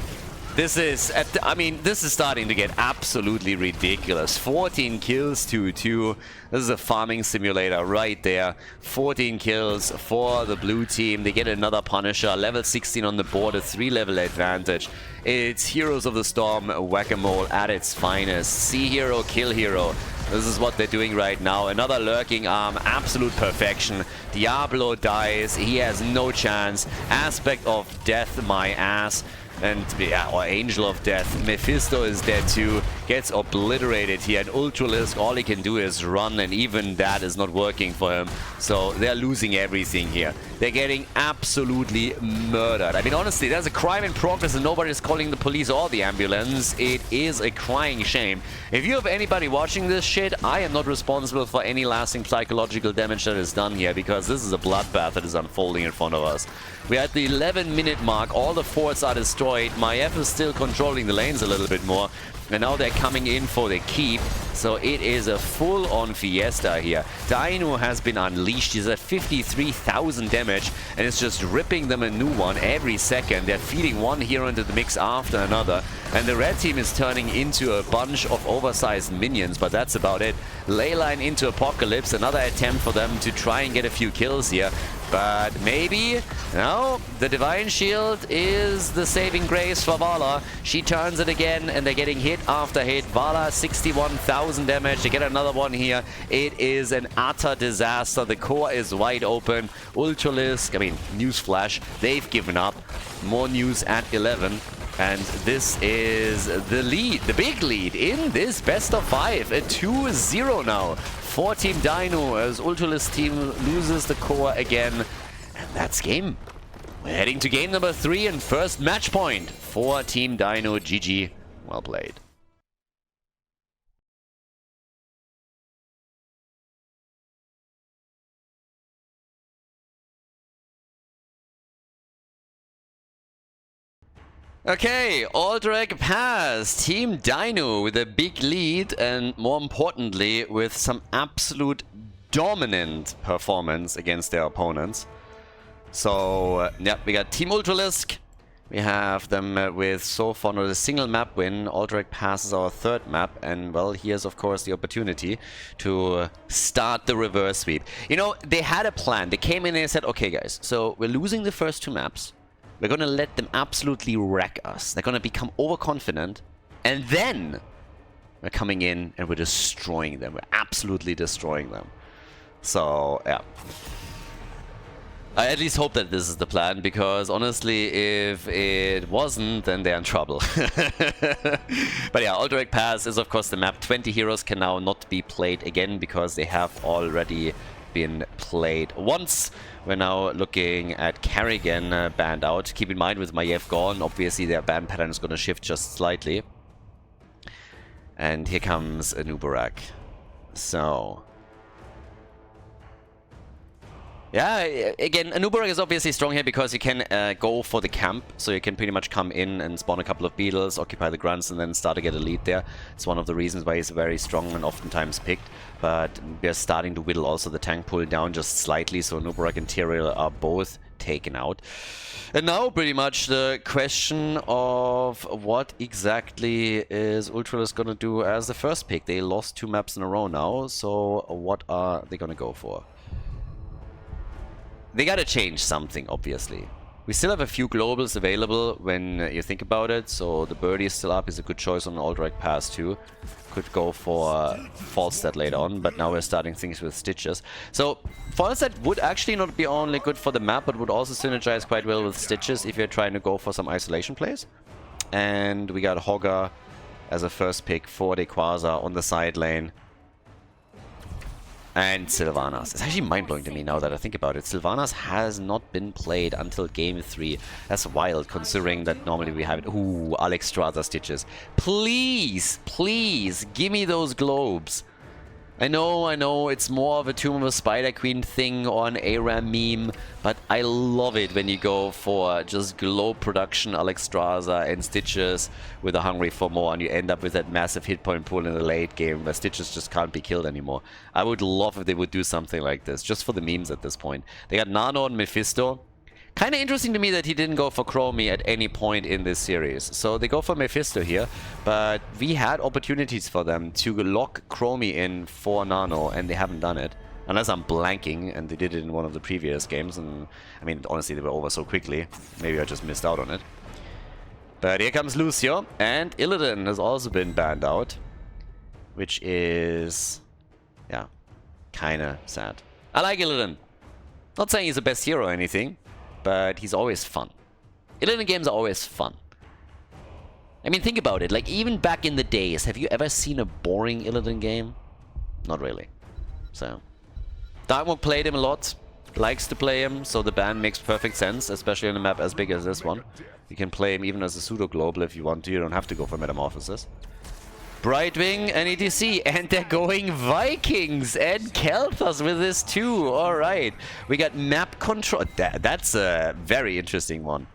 This is, I mean, this is starting to get absolutely ridiculous. 14 kills to 2. This is a farming simulator right there. 14 kills for the blue team. They get another Punisher. Level 16 on the board, a 3-level advantage. It's Heroes of the Storm Whack-A-Mole at its finest. See hero, kill hero. This is what they're doing right now. Another lurking arm, absolute perfection. Diablo dies. He has no chance. Aspect of death, my ass. And, yeah, or Angel of Death. Mephisto is dead too. Gets obliterated here. And Ultralisk, all he can do is run, and even that is not working for him. So they're losing everything here. They're getting absolutely murdered. I mean, honestly, there's a crime in progress and nobody's calling the police or the ambulance. It is a crying shame. If you have anybody watching this shit, I am not responsible for any lasting psychological damage that is done here, because this is a bloodbath that is unfolding in front of us. We're at the 11-minute mark. All the forts are destroyed. Maiev is still controlling the lanes a little bit more. And now they're coming in for the keep. So it is a full-on fiesta here. Dynouh has been unleashed. He's at 53,000 damage. And it's just ripping them a new one every second. They're feeding one hero into the mix after another. And the red team is turning into a bunch of oversized minions. But that's about it. Leyline into Apocalypse. Another attempt for them to try and get a few kills here. But maybe, no, the Divine Shield is the saving grace for Vala. She turns it again, and they're getting hit after hit. Vala, 61,000 damage. They get another one here. It is an utter disaster. The core is wide open. Ultralisk, I mean, newsflash, they've given up. More news at 11. And this is the lead, the big lead in this best of 5. A 2-0 now for Team Dynouh as Ultralisk team loses the core again. And that's game. We're heading to game number 3 and first match point for Team Dynouh. GG. Well played. Okay, Aldrich Pass, Team Dynouh with a big lead and more importantly with some absolute dominant performance against their opponents. So, yeah, we got Team Ultralisk. We have them with so far not a single map win. Aldrich Pass is our 3rd map, and well, here's of course the opportunity to start the reverse sweep. You know, they had a plan. They came in and said, okay guys, so we're losing the first 2 maps. We're going to let them absolutely wreck us. They're going to become overconfident. And then we're coming in and we're destroying them. We're absolutely destroying them. So, yeah. I at least hope that this is the plan, because honestly, if it wasn't, then they're in trouble. But yeah, Aldrich Pass is of course the map. 20 heroes can now not be played again because they have already been played once. We're now looking at Kerrigan banned out. Keep in mind, with Maiev gone, obviously their ban pattern is going to shift just slightly. And here comes a Nubarak. So Yeah, again, Anubarak is obviously strong here because you can go for the camp, so you can pretty much come in and spawn a couple of beetles, occupy the grunts, and then start to get a lead there. It's one of the reasons why he's very strong and oftentimes picked, but we're starting to whittle also the tank pool down just slightly, so Anubarak and Tyrael are both taken out. And now pretty much the question of what exactly is Ultralisk gonna do as the first pick. They lost 2 maps in a row now, so what are they gonna go for? They gotta change something, obviously. We still have a few globals available when you think about it, so the birdie is still up, is a good choice on Alderac Pass too. Could go for Falstad later on, but now we're starting things with Stitches. So Falstad would actually not be only good for the map, but would also synergize quite well with Stitches if you're trying to go for some isolation plays. And we got Hogger as a first pick for the Quasar on the side lane. And Sylvanas. It's actually mind-blowing to me now that I think about it. Sylvanas has not been played until Game 3. That's wild, considering that normally we have it. Ooh, Alex Straza Stitches. Please, please, give me those globes. I know, it's more of a Tomb of a Spider Queen thing or an ARAM meme, but I love it when you go for just globe production, Alex Straza and Stitches with a Hungry for More, and you end up with that massive hit point pool in the late game where Stitches just can't be killed anymore. I would love if they would do something like this, just for the memes at this point. They got Nano and Mephisto. Kind of interesting to me that he didn't go for Chromie at any point in this series. So they go for Mephisto here, but we had opportunities for them to lock Chromie in for Nano, and they haven't done it. Unless I'm blanking, and they did it in one of the previous games, and I mean, honestly, they were over so quickly. Maybe I just missed out on it. But here comes Lucio, and Illidan has also been banned out, which is, yeah, kind of sad. I like Illidan. Not saying he's the best hero or anything, but he's always fun. Illidan games are always fun. I mean, think about it. Like, even back in the days, have you ever seen a boring Illidan game? Not really. So, Dynouh played him a lot, likes to play him, so the ban makes perfect sense, especially on a map as big as this one. You can play him even as a pseudo-global if you want to. You don't have to go for Metamorphosis. Brightwing and ETC, and they're going Vikings and Kelthas with this too. Alright, we got map control. That's a very interesting one.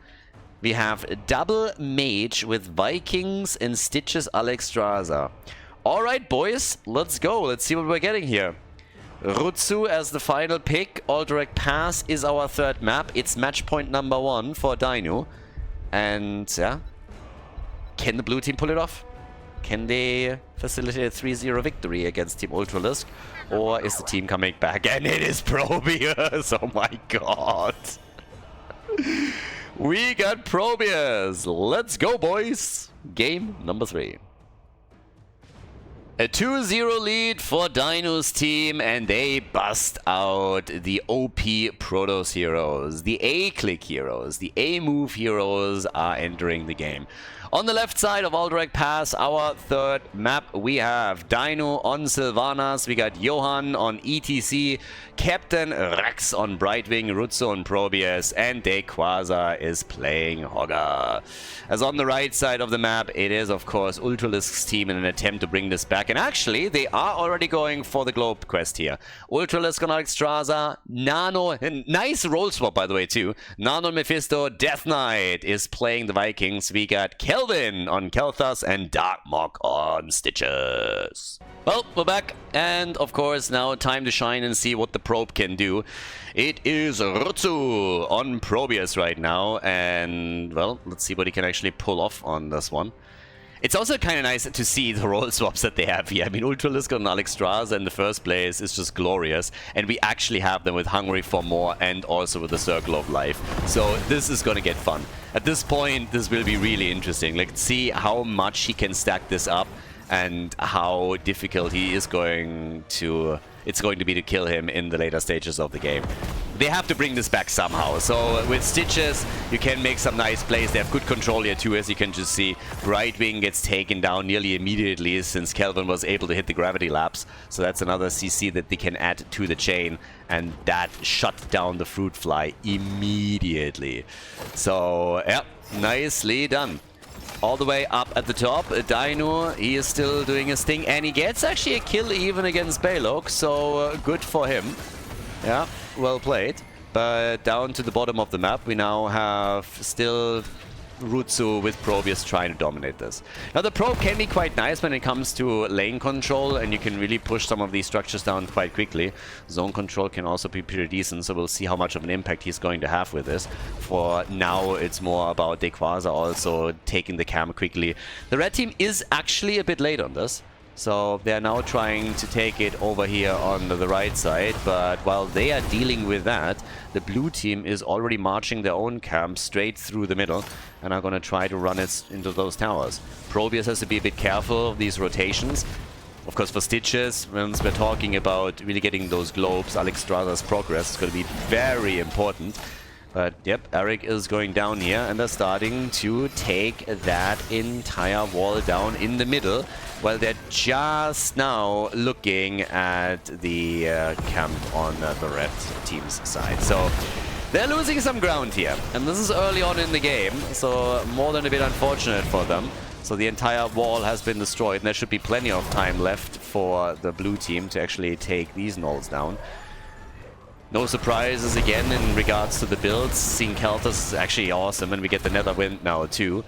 We have double mage with Vikings and Stitches Alex Straza. Alright boys, let's go. Let's see what we're getting here. Rutsu as the final pick. Alderac Pass is our third map. It's match point number 1 for Dynouh. And yeah, can the blue team pull it off? Can they facilitate a 3-0 victory against Team Ultralisk? Or is the team coming back? And it is Probius! Oh my god! We got Probius! Let's go, boys! Game number 3. A 2-0 lead for Dynouh's team, and they bust out the OP Protoss heroes. The A-click heroes, the A-move heroes are entering the game. On the left side of Alderac Pass, our third map, we have Dynouh on Sylvanas, we got Johan on ETC, Captain Rex on Brightwing, Rutsu on Probius, and Quasar is playing Hogger. As on the right side of the map, it is of course Ultralisk's team in an attempt to bring this back, and actually they are already going for the globe quest here. Ultralisk on Alex Straza, Nano, and nice roll swap by the way too. Nano Mephisto, Death Knight is playing the Vikings, we got Kelvin on Kelthas and Darkmok on Stitches. Well, we're back, and of course now time to shine and see what the probe can do. It is Rutsu on Probius right now, and well, let's see what he can actually pull off on this one. It's also kind of nice to see the role swaps that they have here. I mean, Ultralisk and Alex Straza in the first place is just glorious, and we actually have them with Hungry for More and also with the Circle of Life. So this is going to get fun. At this point, this will be really interesting. Let's see how much he can stack this up and how difficult he is going to... It's going to be to kill him in the later stages of the game. They have to bring this back somehow. So with Stitches, you can make some nice plays. They have good control here too, as you can just see. Brightwing gets taken down nearly immediately since Kelvin was able to hit the gravity lapse. So that's another CC that they can add to the chain. And that shut down the Fruit Fly immediately. So, yeah, nicely done. All the way up at the top, Dynouh, he is still doing his thing, and he gets actually a kill even against Balok, so good for him. Yeah, well played. But down to the bottom of the map, we now have still Rutsu with Probius trying to dominate this. Now the probe can be quite nice when it comes to lane control, and you can really push some of these structures down quite quickly. Zone control can also be pretty decent, so we'll see how much of an impact he's going to have with this. For now, it's more about Dequaza also taking the cam quickly. The red team is actually a bit late on this. So they're now trying to take it over here on the right side, but while they are dealing with that, the blue team is already marching their own camp straight through the middle and are going to try to run it into those towers. Probius has to be a bit careful of these rotations. Of course, for Stitches, once we're talking about really getting those globes, Alexstrasza's progress is going to be very important. But yep, Eric is going down here, and they're starting to take that entire wall down in the middle, while they're just now looking at the camp on the red team's side. So they're losing some ground here, and this is early on in the game, so more than a bit unfortunate for them. So the entire wall has been destroyed, and there should be plenty of time left for the blue team to actually take these gnolls down. No surprises again in regards to the builds. Seeing Khaldor is actually awesome, and we get the Nether Wind now too.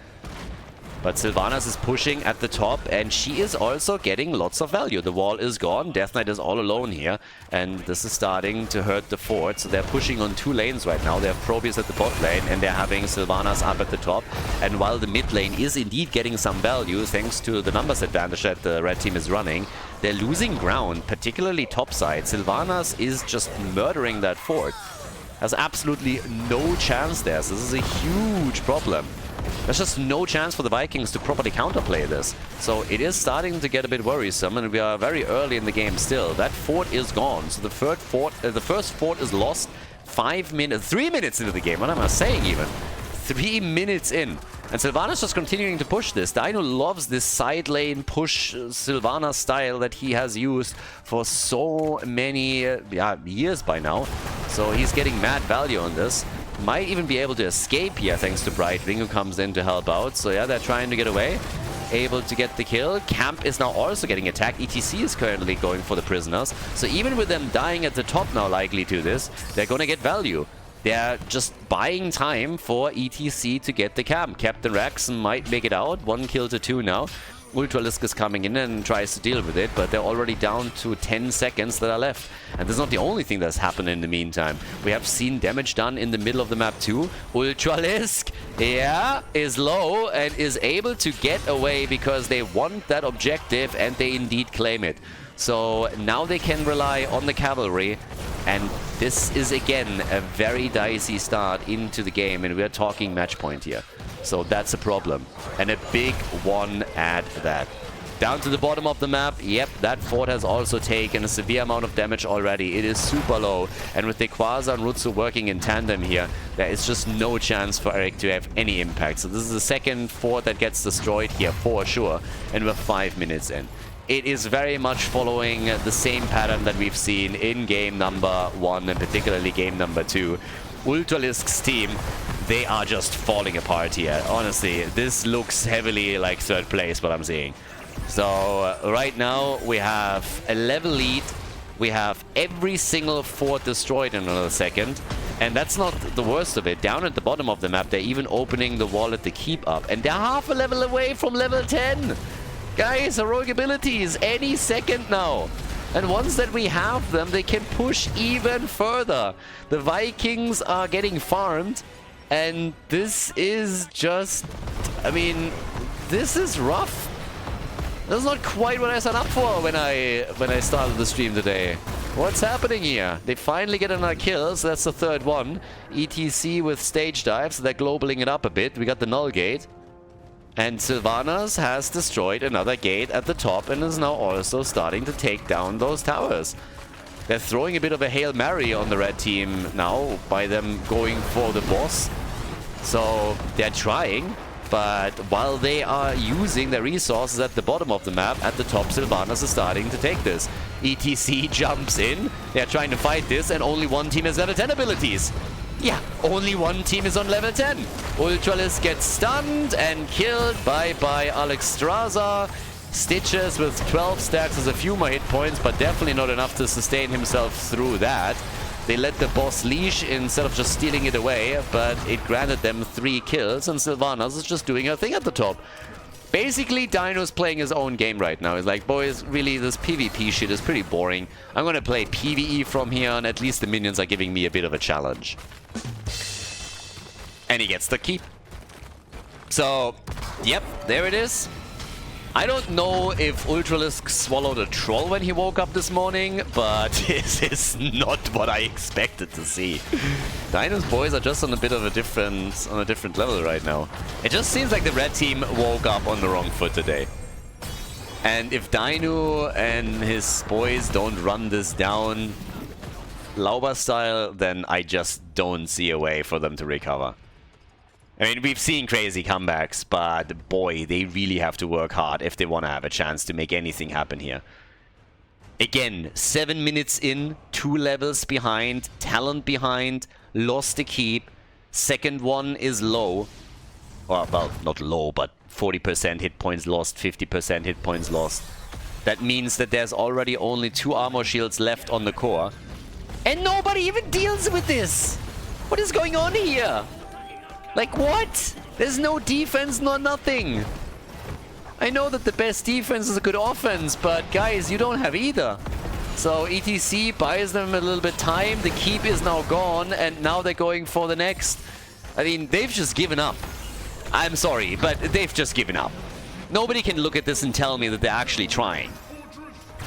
But Sylvanas is pushing at the top, and she is also getting lots of value. The wall is gone, Death Knight is all alone here, and this is starting to hurt the fort. So they're pushing on two lanes right now. They have Probius at the bot lane, and they're having Sylvanas up at the top. And while the mid lane is indeed getting some value, thanks to the numbers advantage that the red team is running, they're losing ground, particularly topside. Sylvanas is just murdering that fort. Has absolutely no chance there, so this is a huge problem. There's just no chance for the Vikings to properly counterplay this. So it is starting to get a bit worrisome, and we are very early in the game still. That fort is gone, so the first fort is lost 3 minutes into the game. What am I saying even? 3 minutes in. And Sylvanas just continuing to push this. Dynouh loves this side lane push Sylvanas style that he has used for so many years by now. So he's getting mad value on this. Might even be able to escape here thanks to Brightwing, who comes in to help out. So yeah, they're trying to get away. Able to get the kill. Camp is now also getting attacked. ETC is currently going for the prisoners. So even with them dying at the top now likely to this, they're going to get value. They're just buying time for ETC to get the camp. Captain Rex might make it out. 1 kill to 2 now. Ultralisk is coming in and tries to deal with it, but they're already down to 10 seconds that are left. And this is not the only thing that's happened in the meantime. We have seen damage done in the middle of the map too. Ultralisk, yeah, is low and is able to get away because they want that objective and they indeed claim it. So now they can rely on the cavalry, and this is again a very dicey start into the game, and we're talking match point here. So that's a problem, and a big one at that. Down to the bottom of the map, yep, that fort has also taken a severe amount of damage already. It is super low, and with Dequaza and Rutsu working in tandem here, there is just no chance for Eric to have any impact. So this is the second fort that gets destroyed here for sure, and we're 5 minutes in. It is very much following the same pattern that we've seen in game number 1 and particularly game number 2. Ultralisk's team, they are just falling apart here. Honestly, this looks heavily like third place, what I'm seeing. So right now we have a level lead. We have every single fort destroyed in another second. And that's not the worst of it. Down at the bottom of the map, they're even opening the wall at the keep up. And they're half a level away from level 10. Guys, heroic abilities any second now. And once that we have them, they can push even further. The Vikings are getting farmed. And this is just... I mean, this is rough. This is not quite what I signed up for when I started the stream today. What's happening here? They finally get another kill, so that's the third one. ETC with stage dives, so they're globaling it up a bit. We got the null gate. And Sylvanas has destroyed another gate at the top and is now also starting to take down those towers. They're throwing a bit of a Hail Mary on the red team now by them going for the boss. So they're trying, but while they are using their resources at the bottom of the map, at the top Sylvanas is starting to take this. ETC jumps in, they're trying to fight this, and only one team has level 10 abilities. Yeah, only one team is on level 10. Ultralisk gets stunned and killed by Alexstrasza. Stitches with 12 stacks has a few more hit points, but definitely not enough to sustain himself through that. They let the boss leash instead of just stealing it away, but it granted them 3 kills, and Sylvanas is just doing her thing at the top. Basically, Dynouh's playing his own game right now. He's like, boys, really, this PvP shit is pretty boring. I'm gonna play PvE from here, and at least the minions are giving me a bit of a challenge. And he gets the keep. So, yep, there it is. I don't know if Ultralisk swallowed a troll when he woke up this morning, but this is not what I expected to see. Dynouh's boys are just on a bit of a different level right now. It just seems like the red team woke up on the wrong foot today. And if Dynouh and his boys don't run this down Lauber style, then I just don't see a way for them to recover. I mean, we've seen crazy comebacks, but boy, they really have to work hard if they want to have a chance to make anything happen here. Again, 7 minutes in, 2 levels behind, talent behind, lost the keep, second one is low. Well, not low, but 40% hit points lost, 50% hit points lost. That means that there's already only 2 armor shields left on the core. And nobody even deals with this! What is going on here? Like, what? There's no defense, no nothing. I know that the best defense is a good offense, but guys, you don't have either. So ETC buys them a little bit time, the keep is now gone, and now they're going for the next. I mean, they've just given up. I'm sorry, but they've just given up. Nobody can look at this and tell me that they're actually trying.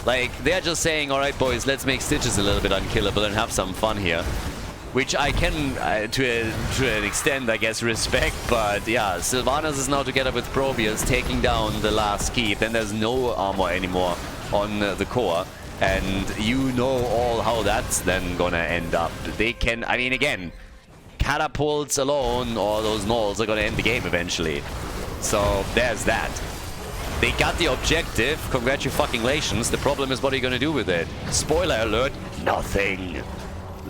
Like, they're just saying, alright boys, let's make Stitches a little bit unkillable and have some fun here. Which I can, to an extent, I guess, respect, but yeah, Sylvanas is now together with Probius taking down the last keep. Then there's no armor anymore on the core, and you know all how that's then gonna end up. They can, I mean, again, catapults alone, or those gnolls, are gonna end the game eventually. So there's that. They got the objective, congratulations. The problem is, what are you gonna do with it? Spoiler alert, nothing.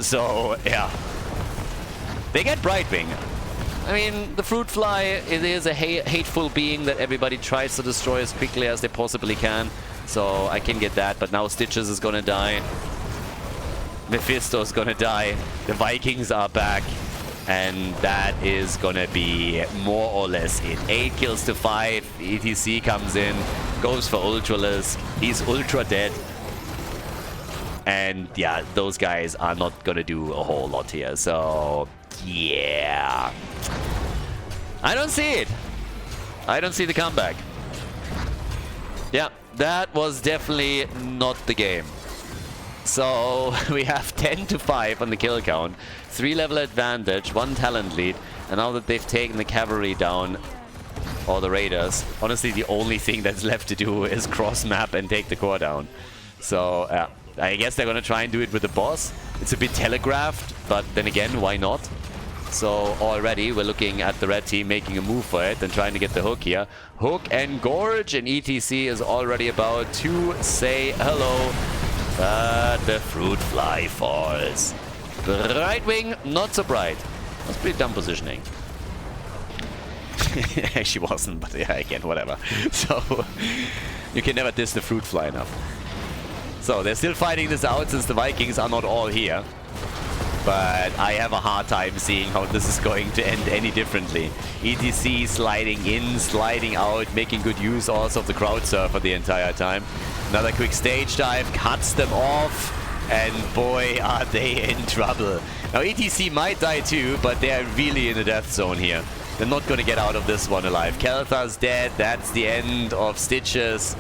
So, yeah. They get Brightwing. I mean, the fruit fly, it is a hateful being that everybody tries to destroy as quickly as they possibly can. So, I can get that, but now Stitches is gonna die. Mephisto's gonna die. The Vikings are back. And that is gonna be more or less it. 8 kills to 5. ETC comes in, goes for Ultralisk. He's ultra dead. And yeah, those guys are not gonna do a whole lot here. So yeah, I don't see it. I don't see the comeback. Yeah, that was definitely not the game. So we have 10 to 5 on the kill count, 3 level advantage, 1 talent lead, and now that they've taken the cavalry down, or the raiders, honestly the only thing that's left to do is cross map and take the core down. So yeah. I guess they're gonna try and do it with the boss. It's a bit telegraphed, but then again, why not? So already we're looking at the red team making a move for it and trying to get the hook here. Hook and Gorge, and ETC is already about to say hello. But the fruit fly falls. Brightwing, not so bright. That's pretty dumb positioning. Actually wasn't, but yeah, again, whatever. So you can never diss the fruit fly enough. So they're still fighting this out since the Vikings are not all here. But I have a hard time seeing how this is going to end any differently. ETC sliding in, sliding out, making good use also of the crowd surfer the entire time. Another quick stage dive, cuts them off, and boy are they in trouble. Now ETC might die too, but they're really in the death zone here. They're not going to get out of this one alive. Kelthar's dead, that's the end of Stitches.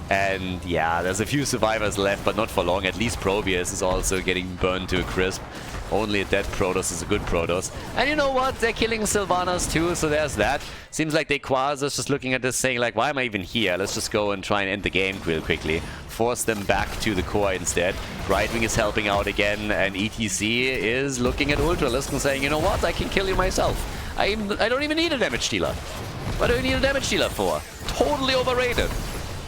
And yeah, there's a few survivors left, but not for long. At least Probius is also getting burned to a crisp. Only a dead Protoss is a good Protoss. And you know what? They're killing Sylvanas too, so there's that. Seems like Quas is just looking at this saying like, why am I even here? Let's just go and try and end the game real quickly. Force them back to the core instead. Brightwing is helping out again, and ETC is looking at Ultralisk and saying, you know what? I can kill you myself. I don't even need a damage dealer. What do I need a damage dealer for? Totally overrated.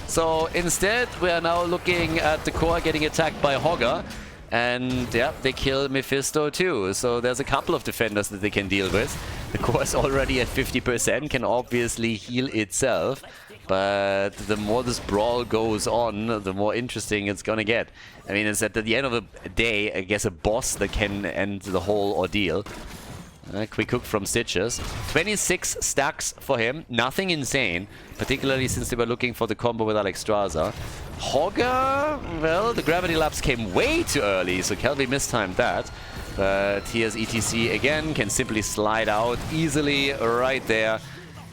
So instead, we are now looking at the core getting attacked by Hogger. And yeah, they kill Mephisto too. So there's a couple of defenders that they can deal with. The core is already at 50%, can obviously heal itself. but the more this brawl goes on, the more interesting it's gonna get. I mean, it's at the end of the day, I guess, a boss that can end the whole ordeal. Quick hook from Stitches. 26 stacks for him. Nothing insane, particularly since they were looking for the combo with Alexstrasza. Hogger, well, the gravity lapse came way too early, so Kelby mistimed that. But here's ETC again, can simply slide out easily right there.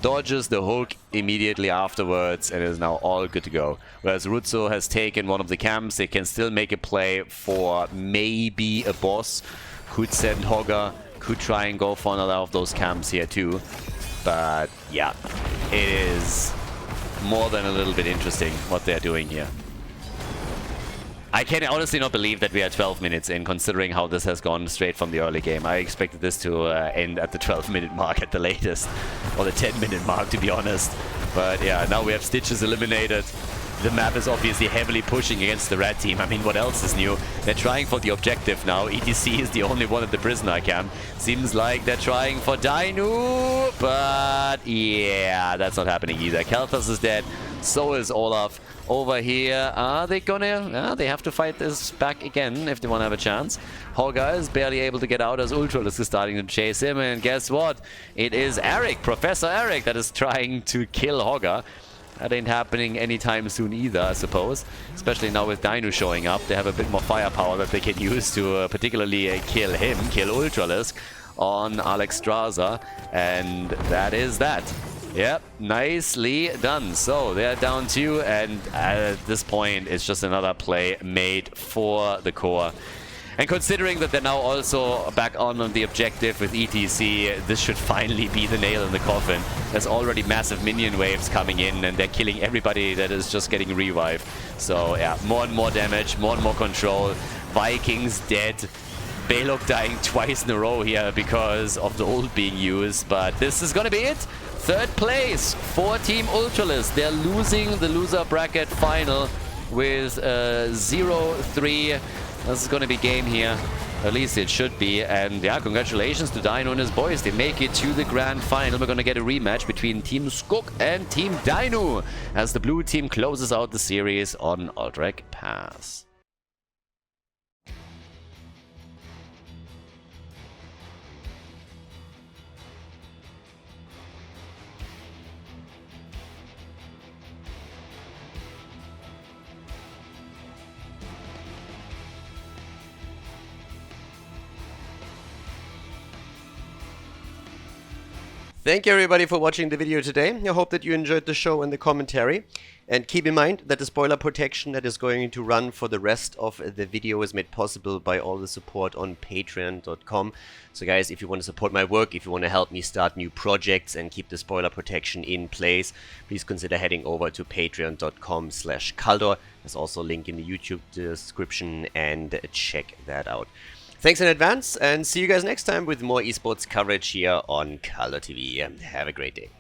Dodges the hook immediately afterwards and is now all good to go. Whereas Rutzo has taken one of the camps, they can still make a play for maybe a boss. Could send Hogger, could try and go for another of those camps here too. But yeah, it is more than a little bit interesting what they're doing here. I can honestly not believe that we are 12 minutes in, considering how this has gone straight from the early game. I expected this to end at the 12-minute mark at the latest, or the 10-minute mark, to be honest. But yeah, now we have Stitches eliminated. The map is obviously heavily pushing against the red team. I mean, what else is new? They're trying for the objective now. ETC is the only one at the prisoner camp. Seems like they're trying for Dynouh, but yeah, that's not happening either. Kelthas is dead, so is Olaf. Over here, are they gonna... they have to fight this back again if they want to have a chance. Hogger is barely able to get out as Ultralisk is starting to chase him, and guess what? It is Eric, Professor Eric, that is trying to kill Hogger. That ain't happening anytime soon either, I suppose. Especially now with Dynouh showing up, they have a bit more firepower that they can use to particularly kill him, kill Ultralisk on Alexstrasza, and that is that. Yep, nicely done. So they're down 2, and at this point it's just another play made for the core. And considering that they're now also back on the objective with ETC, this should finally be the nail in the coffin. There's already massive minion waves coming in, and they're killing everybody that is just getting revived. So yeah, more and more damage, more and more control. Vikings dead. Balog dying twice in a row here because of the ult being used, but this is gonna be it. Third place for Team Ultralisk. They're losing the loser bracket final with 0-3. This is going to be game here. At least it should be. And yeah, congratulations to Dynouh and his boys. They make it to the grand final. We're going to get a rematch between Team Skuk and Team Dynouh as the blue team closes out the series on Aldrich Pass. Thank you everybody for watching the video today. I hope that you enjoyed the show and the commentary. And keep in mind that the spoiler protection that is going to run for the rest of the video is made possible by all the support on patreon.com. So guys, if you want to support my work, if you want to help me start new projects and keep the spoiler protection in place, please consider heading over to patreon.com/Khaldor. There's also a link in the YouTube description, and check that out. Thanks in advance, and see you guys next time with more esports coverage here on Khaldor TV. Have a great day.